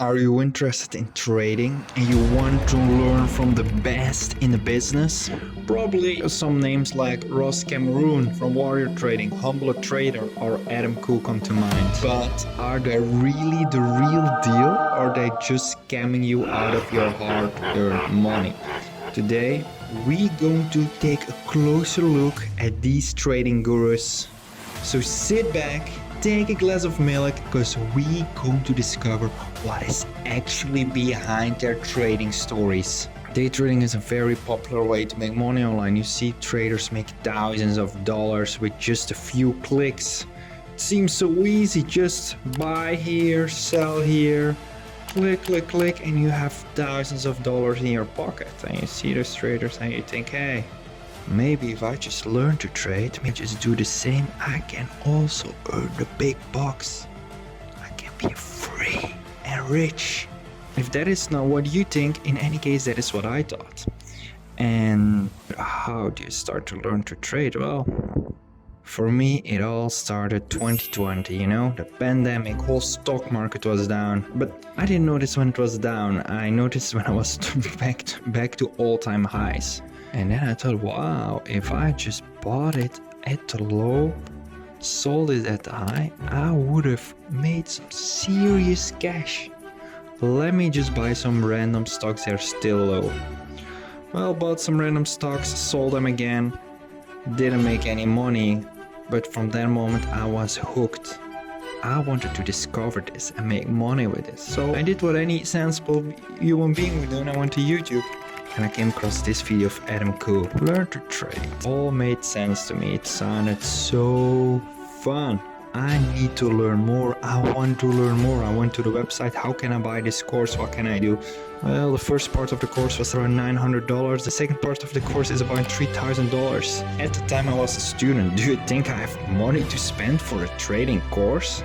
Are you interested in trading and you want to learn from the best in the business? Probably some names like Ross Cameroon from Warrior Trading, Humble Trader, or Adam Khoo come to mind. But are they really the real deal, or are they just scamming you out of your hard-earned money? Today, we're going to take a closer look at these trading gurus. So sit back, take a glass of milk, because we're going to discover what is actually behind their trading stories. Day trading is a very popular way to make money online. You see traders make thousands of dollars with just a few clicks. It seems so easy, just buy here, sell here, click, click, click, and you have thousands of dollars in your pocket. And you see those traders and you think, hey, maybe if I just learn to trade, maybe just do the same, I can also earn the big bucks. I can be free and rich. If that is not what you think, in any case, that is what I thought. And how do you start to learn to trade? Well, for me, it all started 2020, the pandemic, whole stock market was down. But I didn't notice when it was down. I noticed when I was back to all-time highs. And then I thought, wow, if I just bought it at the low, sold it at the high, I would have made some serious cash. Let me just buy some random stocks that are still low. Well, bought some random stocks, sold them again, didn't make any money, but from that moment I was hooked. I wanted to discover this and make money with it. So I did what any sensible human being would do, and I went to YouTube. And I came across this video of Adam Khoo. Learn to trade. All made sense to me. It sounded so fun. I need to learn more. I want to learn more. I went to the website. How can I buy this course? What can I do? Well, the first part of the course was around $900. The second part of the course is about $3,000. At the time I was a student. Do you think I have money to spend for a trading course?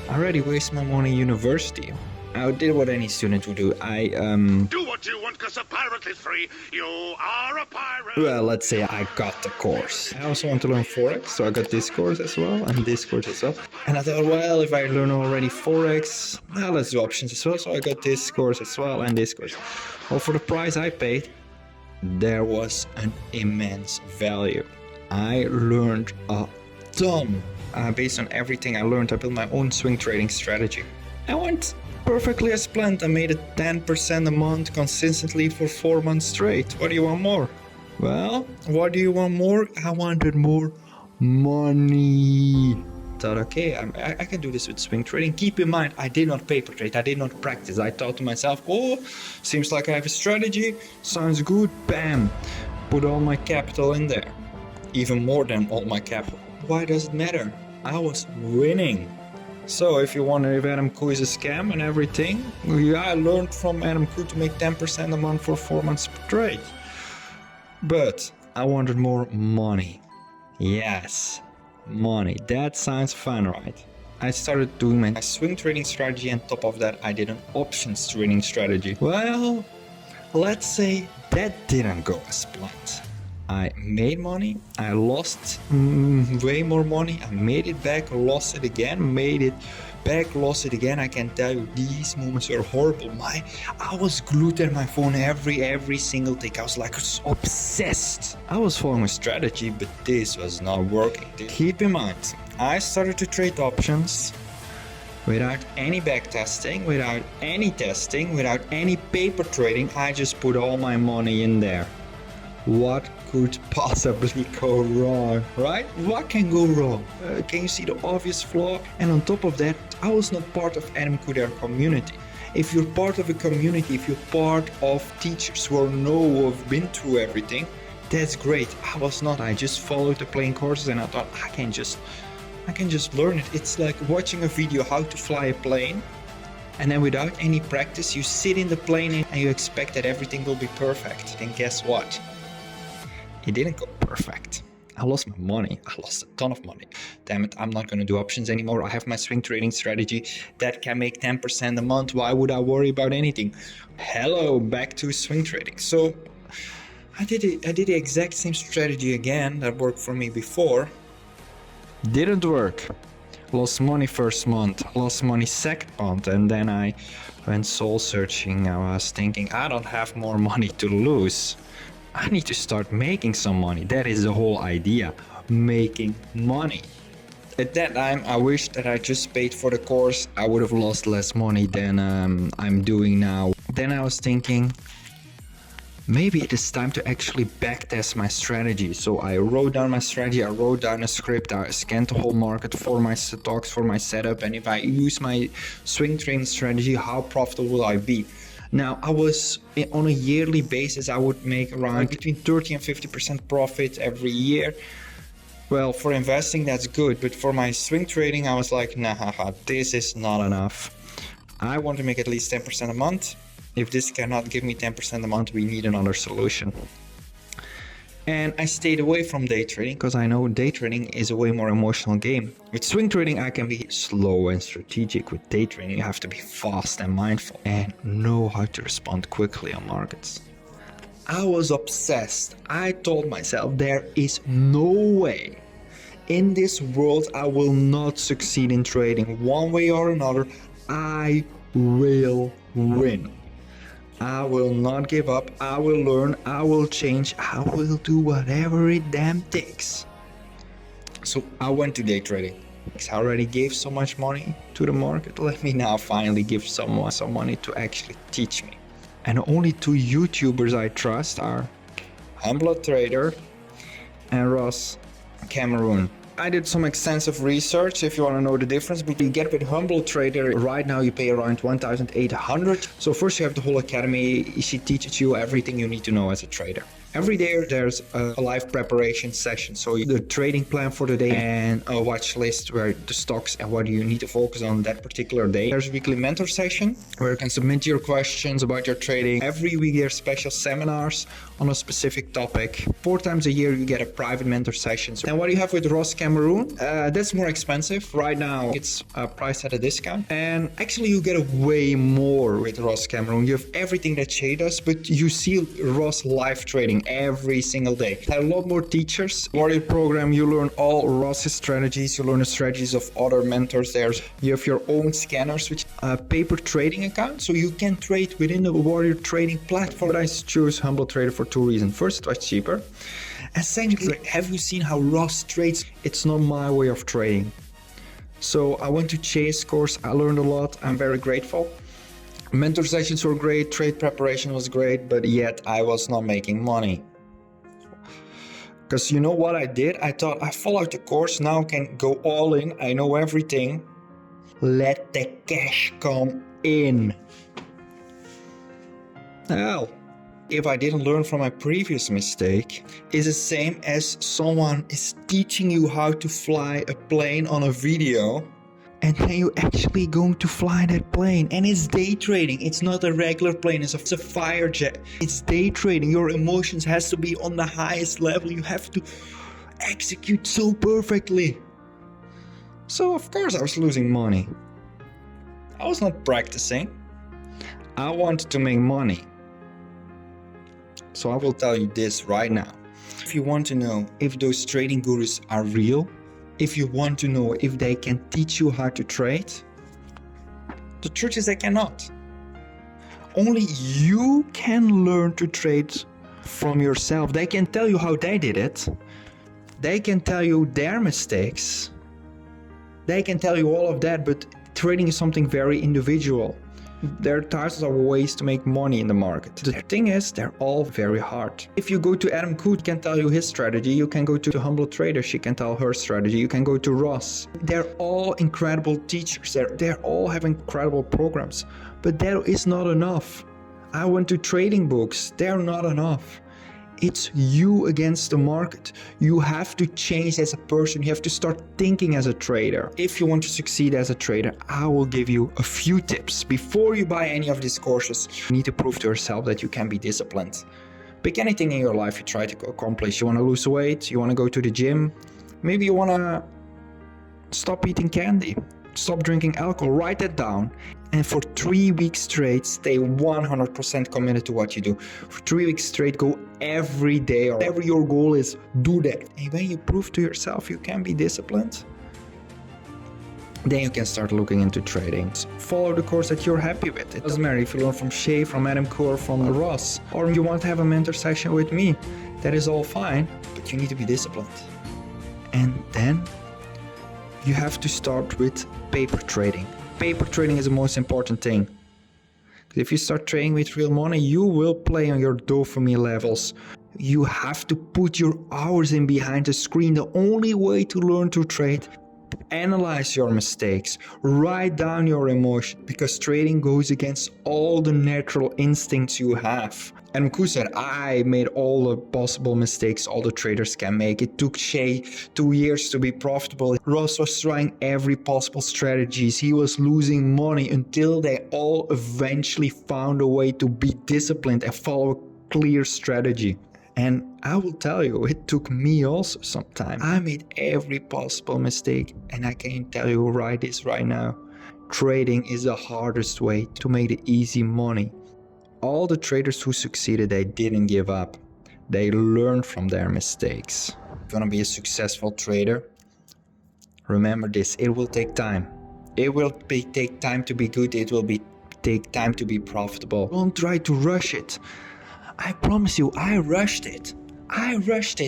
I already wasted my money in university. I did what any student would do. Do what you want, because a pirate is free. You are a pirate. Well, let's say I got the course. I also want to learn Forex, so I got this course as well, and this course as well. And I thought, well, if I learn already Forex, well, let's do options as well. So I got this course as well, and this course. Well, for the price I paid, there was an immense value. I learned a ton. Based on everything I learned, I built my own swing trading strategy. I went perfectly as planned. I made it 10% a month consistently for 4 months straight. What do you want more? Well, what do you want more? I wanted more money. Thought, okay, I can do this with swing trading. Keep in mind, I did not paper trade. I did not practice. I thought to myself, oh, seems like I have a strategy. Sounds good. Bam. Put all my capital in there. Even more than all my capital. Why does it matter? I was winning. So if you wonder if Adam Khoo is a scam and everything, yeah, I learned from Adam Khoo to make 10% a month for 4 months straight. But I wanted more money. Yes, money. That sounds fun, right? I started doing my swing trading strategy, and on top of that I did an options trading strategy. Well, let's say that didn't go as planned. I made money, I lost way more money, I made it back, lost it again, made it back, lost it again. I can tell you, these moments were horrible. I was glued at my phone every single tick. I was like obsessed. I was following a strategy, but this was not working. Keep in mind, I started to trade options without any back testing, without any testing, without any paper trading. I just put all my money in there. What could possibly go wrong, right? What can go wrong? Can you see the obvious flaw? And on top of that, I was not part of Adam Khoo community. If you're part of a community, if you're part of teachers who have been through everything, that's great. I was not. I just followed the plane courses, and I thought I can just learn it. It's like watching a video how to fly a plane, and then without any practice, you sit in the plane and you expect that everything will be perfect. And guess what? It didn't go perfect. I lost my money. I lost a ton of money. Damn it, I'm not going to do options anymore. I have my swing trading strategy that can make 10% a month. Why would I worry about anything? Hello, back to swing trading. So I did the exact same strategy again that worked for me before. Didn't work. Lost money first month, lost money second month, and then I when soul searching, I was thinking, I don't have more money to lose. I need to start making some money. That is the whole idea, making money. At that time, I wished that I just paid for the course. I would have lost less money than I'm doing now. Then I was thinking, maybe it is time to actually backtest my strategy. So I wrote down my strategy, I wrote down a script, I scanned the whole market for my stocks, for my setup, and if I use my swing trading strategy, how profitable will I be? Now, I was on a yearly basis, I would make around between 30 and 50% profit every year. Well, for investing, that's good, but for my swing trading, I was like, nah, this is not enough. I want to make at least 10% a month. If this cannot give me 10% a month, we need another solution. And I stayed away from day trading because I know day trading is a way more emotional game. With swing trading, I can be slow and strategic. With day trading, you have to be fast and mindful and know how to respond quickly on markets. I was obsessed. I told myself there is no way in this world I will not succeed in trading. One way or another, I will win. I will not give up, I will learn, I will change, I will do whatever it damn takes. So I went to day trading. I already gave so much money to the market, let me now finally give someone some money to actually teach me. And only two YouTubers I trust are Humble Trader and Ross Cameroon. I did some extensive research if you want to know the difference, but you get with Humble Trader, right now you pay around 1,800. So first you have the whole academy, she teaches you everything you need to know as a trader. Every day there's a live preparation session, so the trading plan for the day and a watch list where the stocks and what you need to focus on that particular day. There's a weekly mentor session where you can submit your questions about your trading. Every week there's special seminars on a specific topic. 4 times a year you get a private mentor session. And what you have with Ross Cameroon, that's more expensive. Right now it's priced at a discount. And actually you get a way more with Ross Cameroon. You have everything that Shay does, but you see Ross live trading every single day. There are a lot more teachers. Warrior program, you learn all Ross's strategies, you learn the strategies of other mentors there. You have your own scanners, which are paper trading account, so you can trade within the Warrior trading platform. But I choose Humble Trader for 2 reasons. First, it was cheaper. And secondly, have you seen how Ross trades? It's not my way of trading. So I went to Shay's course, I learned a lot, I'm very grateful. Mentor sessions were great, trade preparation was great, but yet I was not making money. Because you know what I did? I thought I followed the course, now I can go all in, I know everything. Let the cash come in. Well, if I didn't learn from my previous mistake, it's the same as someone is teaching you how to fly a plane on a video, and then you actually going to fly that plane, and it's day trading. It's not a regular plane, it's a fire jet. It's day trading. Your emotions has to be on the highest level. You have to execute so perfectly. So of course I was losing money. I was not practicing. I wanted to make money. So I will tell you this right now. If you want to know if those trading gurus are real, if you want to know if they can teach you how to trade, the truth is they cannot. Only you can learn to trade from yourself. They can tell you how they did it. They can tell you their mistakes. They can tell you all of that, but trading is something very individual. There are thousands of ways to make money in the market. The thing is, they're all very hard. If you go to Adam Khoo, he can tell you his strategy. You can go to Humble Trader, she can tell her strategy. You can go to Ross. They're all incredible teachers. They're all have incredible programs. But that is not enough. I went to trading books. They're not enough. It's you against the market. You have to change as a person. You have to start thinking as a trader. If you want to succeed as a trader, I will give you a few tips. Before you buy any of these courses, you need to prove to yourself that you can be disciplined. Pick anything in your life you try to accomplish. You want to lose weight, you want to go to the gym, maybe you want to stop eating candy, stop drinking alcohol. Write that down. And for 3 weeks straight, stay 100% committed to what you do. For 3 weeks straight, go every day, or whatever your goal is, do that. And when you prove to yourself you can be disciplined, then you can start looking into trading. Follow the course that you're happy with. It doesn't matter if you learn from Shay, from Adam Khoo, or from Ross, or you want to have a mentor session with me. That is all fine, but you need to be disciplined. And then you have to start with paper trading. Paper trading is the most important thing. If you start trading with real money, you will play on your dopamine levels. You have to put your hours in behind the screen. The only way to learn to trade, analyze your mistakes, write down your emotion, because trading goes against all the natural instincts you have. And Khoo said, I made all the possible mistakes all the traders can make. It took Shay 2 years to be profitable. Ross was trying every possible strategies. He was losing money until they all eventually found a way to be disciplined and follow a clear strategy. And I will tell you, it took me also some time. I made every possible mistake, and I can tell you right now, trading is the hardest way to make the easy money. All the traders who succeeded, they didn't give up. They learned from their mistakes. If you want to be a successful trader, remember this, it will take time. It will take time to be good. It will take time to be profitable. Don't try to rush it. I promise you, I rushed it. I rushed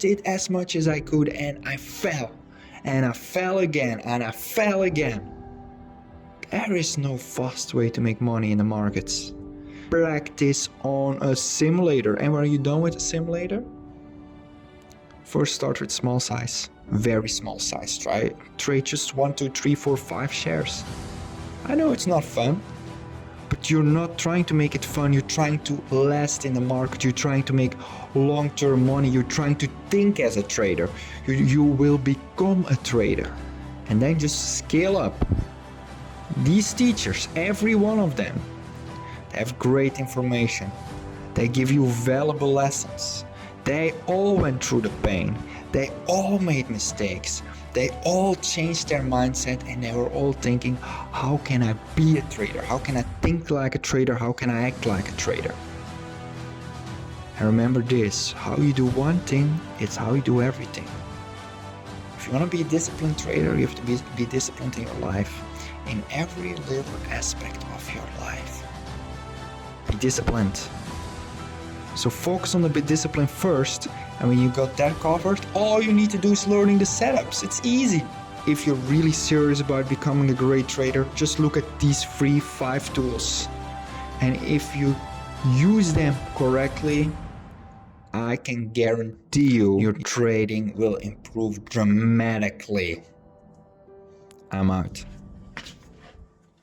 it as much as I could, and I fell. And I fell again, and I fell again. There is no fast way to make money in the markets. Practice on a simulator. And when are you done with a simulator? First start with small size. Very small size. Trade just 1, 2, 3, 4, 5 shares. I know it's not fun, but you're not trying to make it fun. You're trying to last in the market. You're trying to make long-term money. You're trying to think as a trader. You will become a trader. And then just scale up. These teachers, every one of them, they have great information. They give you valuable lessons. They all went through the pain. They all made mistakes. They all changed their mindset, and they were all thinking, how can I be a trader? How can I think like a trader? How can I act like a trader? And remember this, how you do one thing, it's how you do everything. If you want to be a disciplined trader, you have to be disciplined in your life, in every little aspect of your life. Be disciplined. So focus on the discipline first, and when you got that covered, all you need to do is learning the setups. It's easy. If you're really serious about becoming a great trader, just look at these free 5 tools. And if you use them correctly, I can guarantee you your trading will improve dramatically. I'm out.